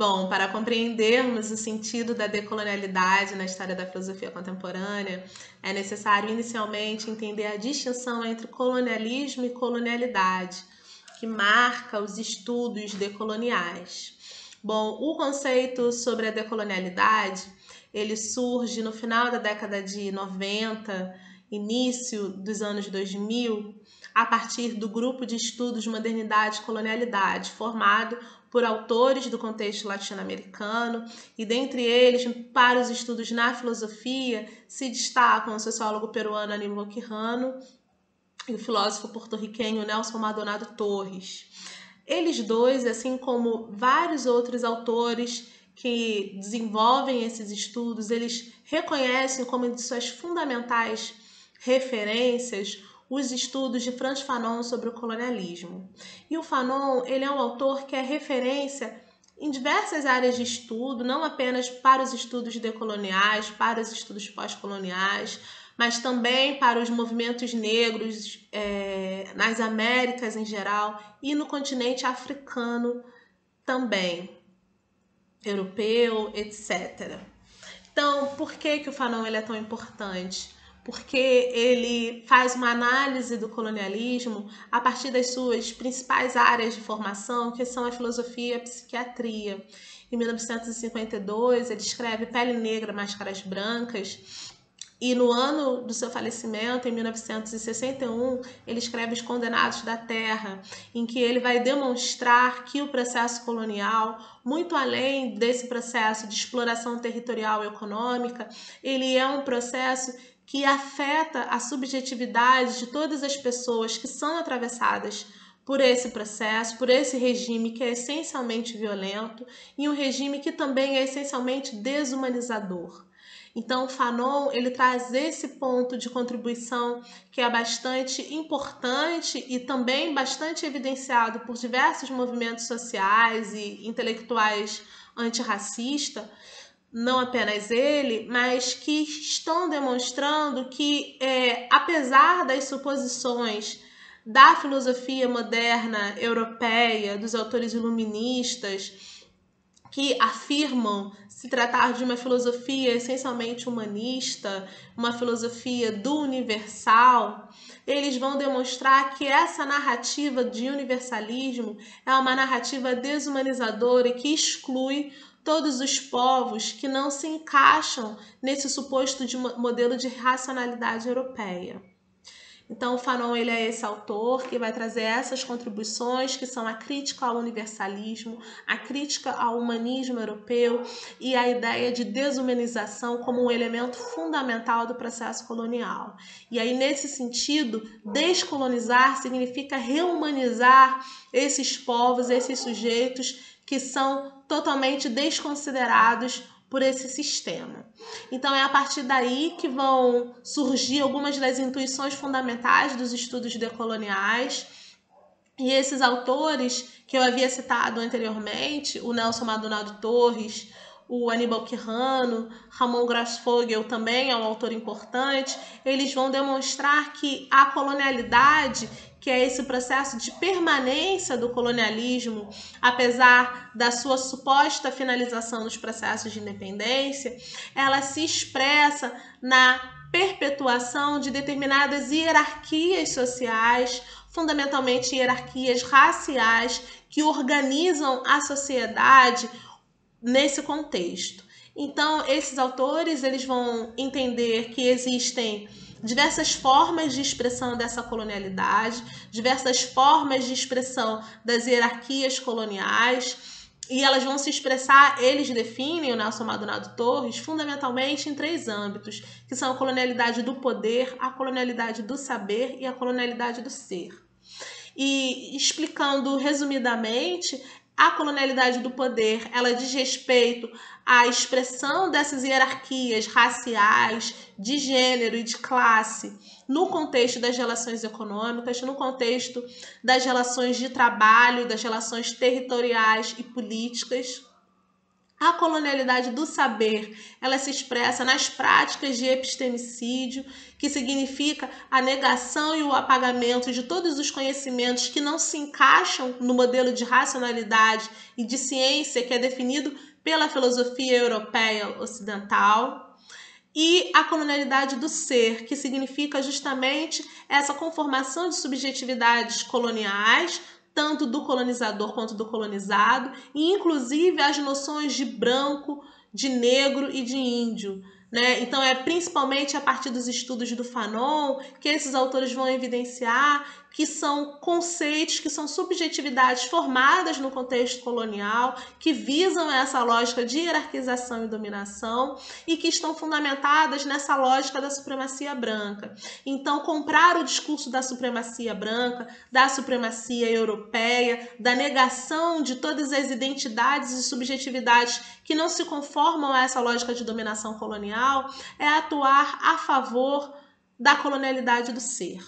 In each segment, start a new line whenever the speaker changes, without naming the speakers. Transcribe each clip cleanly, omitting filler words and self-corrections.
Bom, para compreendermos o sentido da decolonialidade na história da filosofia contemporânea, é necessário inicialmente entender a distinção entre colonialismo e colonialidade, que marca os estudos decoloniais. Bom, o conceito sobre a decolonialidade, ele surge no final da década de 90, início dos anos 2000, a partir do grupo de estudos Modernidade e Colonialidade, formado por autores do contexto latino-americano, e dentre eles, para os estudos na filosofia, se destacam o sociólogo peruano Aníbal Quijano e o filósofo porto-riquenho Nelson Maldonado Torres. Eles dois, assim como vários outros autores que desenvolvem esses estudos, eles reconhecem como de suas fundamentais referências os estudos de Frantz Fanon sobre o colonialismo. E o Fanon, ele é um autor que é referência em diversas áreas de estudo, não apenas para os estudos decoloniais, para os estudos pós-coloniais, mas também para os movimentos negros nas Américas em geral e no continente africano também, europeu, etc. Então, por que o Fanon ele é tão importante? Porque ele faz uma análise do colonialismo a partir das suas principais áreas de formação, que são a filosofia e a psiquiatria. Em 1952, ele escreve Pele Negra, Máscaras Brancas, e no ano do seu falecimento, em 1961, ele escreve Os Condenados da Terra, em que ele vai demonstrar que o processo colonial, muito além desse processo de exploração territorial e econômica, ele é um processo que afeta a subjetividade de todas as pessoas que são atravessadas por esse processo, por esse regime que é essencialmente violento e um regime que também é essencialmente desumanizador. Então, o Fanon, ele traz esse ponto de contribuição que é bastante importante e também bastante evidenciado por diversos movimentos sociais e intelectuais antirracistas, não apenas ele, mas que estão demonstrando que, apesar das suposições da filosofia moderna europeia, dos autores iluministas, que afirmam se tratar de uma filosofia essencialmente humanista, uma filosofia do universal, eles vão demonstrar que essa narrativa de universalismo é uma narrativa desumanizadora e que exclui todos os povos que não se encaixam nesse suposto de modelo de racionalidade europeia. Então, o Fanon ele é esse autor que vai trazer essas contribuições que são a crítica ao universalismo, a crítica ao humanismo europeu e a ideia de desumanização como um elemento fundamental do processo colonial. E aí, nesse sentido, descolonizar significa rehumanizar esses povos, esses sujeitos que são totalmente desconsiderados por esse sistema. Então é a partir daí que vão surgir algumas das intuições fundamentais dos estudos decoloniais, e esses autores que eu havia citado anteriormente, o Nelson Maldonado Torres, o Aníbal Quijano, Ramon Grasfogel também é um autor importante, eles vão demonstrar que a colonialidade, que é esse processo de permanência do colonialismo, apesar da sua suposta finalização nos processos de independência, ela se expressa na perpetuação de determinadas hierarquias sociais, fundamentalmente hierarquias raciais, que organizam a sociedade nesse contexto. Então, esses autores eles vão entender que existem diversas formas de expressão dessa colonialidade, diversas formas de expressão das hierarquias coloniais, e elas vão se expressar, eles definem, o Nelson Maldonado Torres, fundamentalmente em 3 âmbitos, que são a colonialidade do poder, a colonialidade do saber e a colonialidade do ser. E explicando resumidamente, a colonialidade do poder, ela diz respeito à expressão dessas hierarquias raciais, de gênero e de classe no contexto das relações econômicas, no contexto das relações de trabalho, das relações territoriais e políticas. A colonialidade do saber, ela se expressa nas práticas de epistemicídio, que significa a negação e o apagamento de todos os conhecimentos que não se encaixam no modelo de racionalidade e de ciência que é definido pela filosofia europeia ocidental. E a colonialidade do ser, que significa justamente essa conformação de subjetividades coloniais, tanto do colonizador quanto do colonizado, e inclusive as noções de branco, de negro e de índio. Né? Então é principalmente a partir dos estudos do Fanon que esses autores vão evidenciar que são conceitos, que são subjetividades formadas no contexto colonial, que visam essa lógica de hierarquização e dominação e que estão fundamentadas nessa lógica da supremacia branca. Então, comprar o discurso da supremacia branca, da supremacia europeia, da negação de todas as identidades e subjetividades que não se conformam a essa lógica de dominação colonial, é atuar a favor da colonialidade do ser.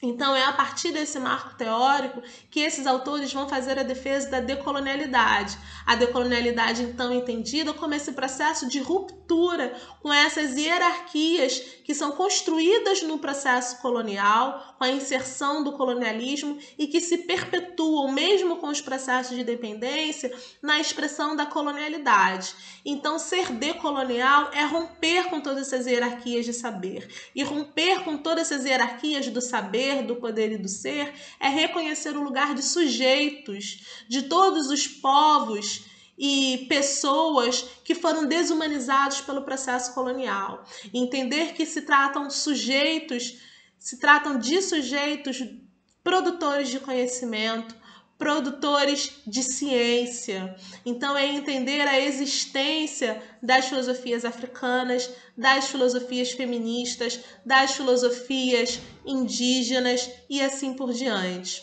Então, é a partir desse marco teórico que esses autores vão fazer a defesa da decolonialidade. A decolonialidade, então, entendida como esse processo de ruptura com essas hierarquias que são construídas no processo colonial, com a inserção do colonialismo e que se perpetuam, mesmo com os processos de dependência, na expressão da colonialidade. Então, ser decolonial é romper com todas essas hierarquias de saber. E romper com todas essas hierarquias do saber, do poder e do ser, é reconhecer o lugar de sujeitos, de todos os povos e pessoas que foram desumanizados pelo processo colonial. Entender que se tratam de sujeitos produtores de conhecimento, produtores de ciência. Então, é entender a existência das filosofias africanas, das filosofias feministas, das filosofias indígenas e assim por diante.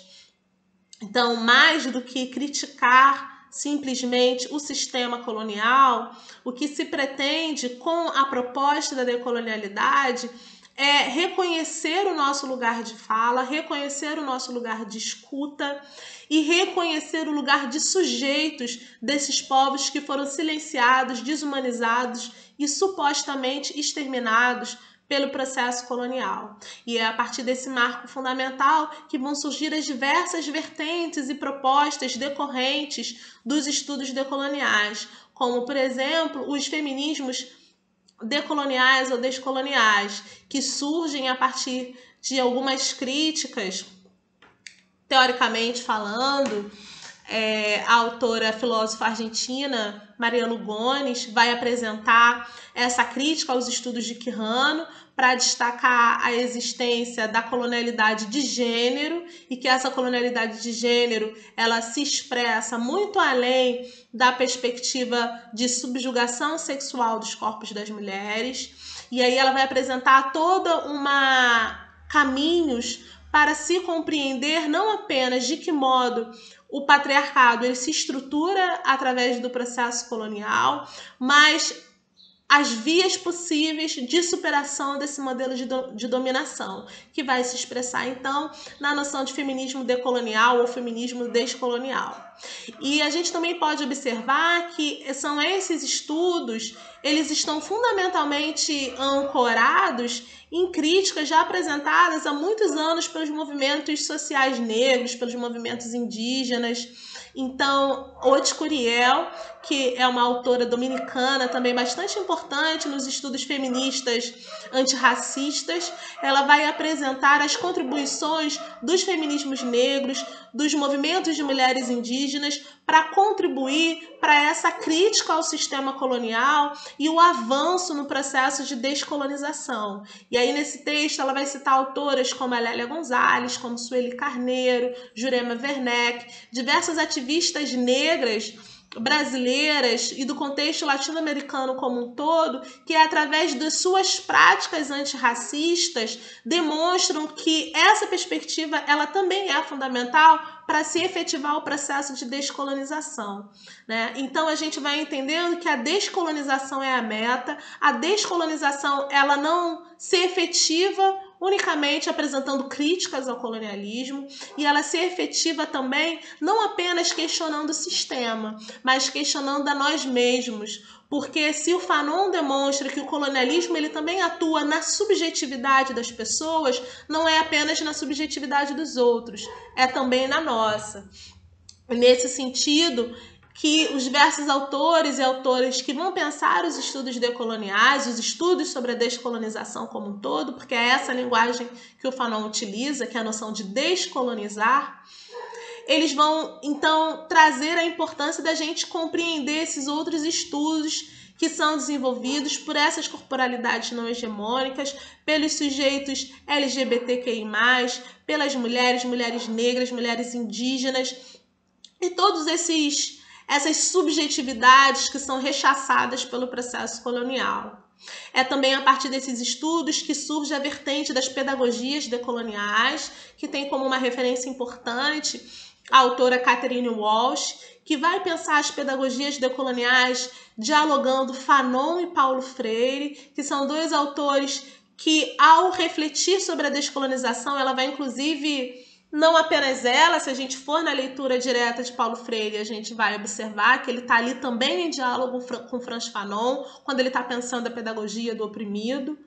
Então, mais do que criticar simplesmente o sistema colonial, o que se pretende com a proposta da decolonialidade é reconhecer o nosso lugar de fala, reconhecer o nosso lugar de escuta e reconhecer o lugar de sujeitos desses povos que foram silenciados, desumanizados e supostamente exterminados pelo processo colonial. E é a partir desse marco fundamental que vão surgir as diversas vertentes e propostas decorrentes dos estudos decoloniais, como, por exemplo, os feminismos decoloniais ou descoloniais, que surgem a partir de algumas críticas, teoricamente falando. A autora filósofa argentina Maria Lugones vai apresentar essa crítica aos estudos de Quijano para destacar a existência da colonialidade de gênero e que essa colonialidade de gênero ela se expressa muito além da perspectiva de subjugação sexual dos corpos das mulheres. E aí ela vai apresentar toda uma caminhos para se compreender não apenas de que modo o patriarcado ele se estrutura através do processo colonial, mas as vias possíveis de superação desse modelo de dominação, que vai se expressar, então, na noção de feminismo decolonial ou feminismo descolonial. E a gente também pode observar que são esses estudos, eles estão fundamentalmente ancorados em críticas já apresentadas há muitos anos pelos movimentos sociais negros, pelos movimentos indígenas. Então, Oded Curiel, que é uma autora dominicana também bastante importante nos estudos feministas antirracistas, ela vai apresentar as contribuições dos feminismos negros, dos movimentos de mulheres indígenas, para contribuir para essa crítica ao sistema colonial e o avanço no processo de descolonização. E aí, nesse texto, ela vai citar autoras como a Lélia Gonzalez, como Sueli Carneiro, Jurema Werneck, diversas ativistas negras brasileiras e do contexto latino-americano como um todo, que através das suas práticas antirracistas demonstram que essa perspectiva ela também é fundamental para se efetivar o processo de descolonização, né? Então a gente vai entendendo que a descolonização é a meta, a descolonização ela não se efetiva unicamente apresentando críticas ao colonialismo, e ela ser efetiva também não apenas questionando o sistema, mas questionando a nós mesmos, porque se o Fanon demonstra que o colonialismo ele também atua na subjetividade das pessoas, não é apenas na subjetividade dos outros, é também na nossa. Nesse sentido, que os diversos autores e autoras que vão pensar os estudos decoloniais, os estudos sobre a descolonização como um todo, porque é essa linguagem que o Fanon utiliza, que é a noção de descolonizar, eles vão, então, trazer a importância da gente compreender esses outros estudos que são desenvolvidos por essas corporalidades não hegemônicas, pelos sujeitos LGBTQI+, pelas mulheres, mulheres negras, mulheres indígenas, e todos essas subjetividades que são rechaçadas pelo processo colonial. É também a partir desses estudos que surge a vertente das pedagogias decoloniais, que tem como uma referência importante a autora Catherine Walsh, que vai pensar as pedagogias decoloniais dialogando Fanon e Paulo Freire, que são dois autores que, ao refletir sobre a descolonização, ela vai inclusive... Não apenas ela, se a gente for na leitura direta de Paulo Freire, a gente vai observar que ele está ali também em diálogo com Frantz Fanon, quando ele está pensando a pedagogia do oprimido.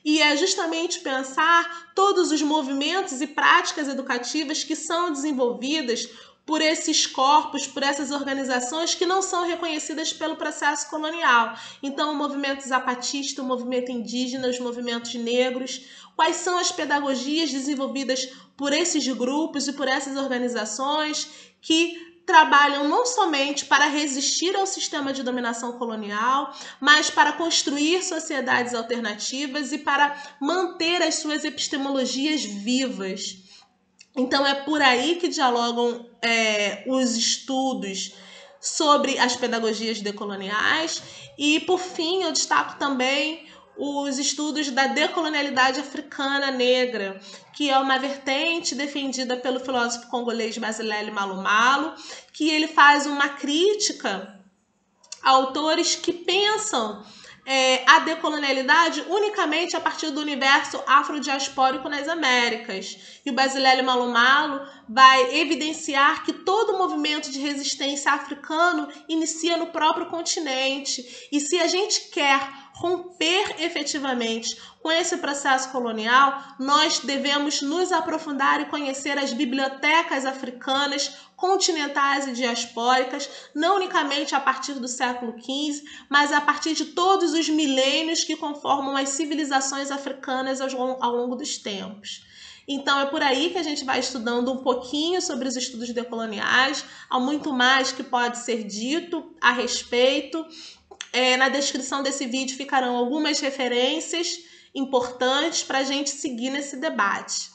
E é justamente pensar todos os movimentos e práticas educativas que são desenvolvidas por esses corpos, por essas organizações que não são reconhecidas pelo processo colonial. Então, o movimento zapatista, o movimento indígena, os movimentos negros, quais são as pedagogias desenvolvidas por esses grupos e por essas organizações que trabalham não somente para resistir ao sistema de dominação colonial, mas para construir sociedades alternativas e para manter as suas epistemologias vivas. Então é por aí que dialogam os estudos sobre as pedagogias decoloniais. E, por fim, eu destaco também os estudos da decolonialidade africana negra, que é uma vertente defendida pelo filósofo congolês Basilele Malumalo, que ele faz uma crítica a autores que pensam a decolonialidade unicamente a partir do universo afrodiaspórico nas Américas. E o Basilele Malumalo vai evidenciar que todo movimento de resistência africano inicia no próprio continente. E se a gente quer romper efetivamente com esse processo colonial, nós devemos nos aprofundar e conhecer as bibliotecas africanas, continentais e diaspóricas, não unicamente a partir do século XV, mas a partir de todos os milênios que conformam as civilizações africanas ao longo dos tempos. Então é por aí que a gente vai estudando um pouquinho sobre os estudos decoloniais, há muito mais que pode ser dito a respeito. Na descrição desse vídeo ficarão algumas referências importantes para a gente seguir nesse debate.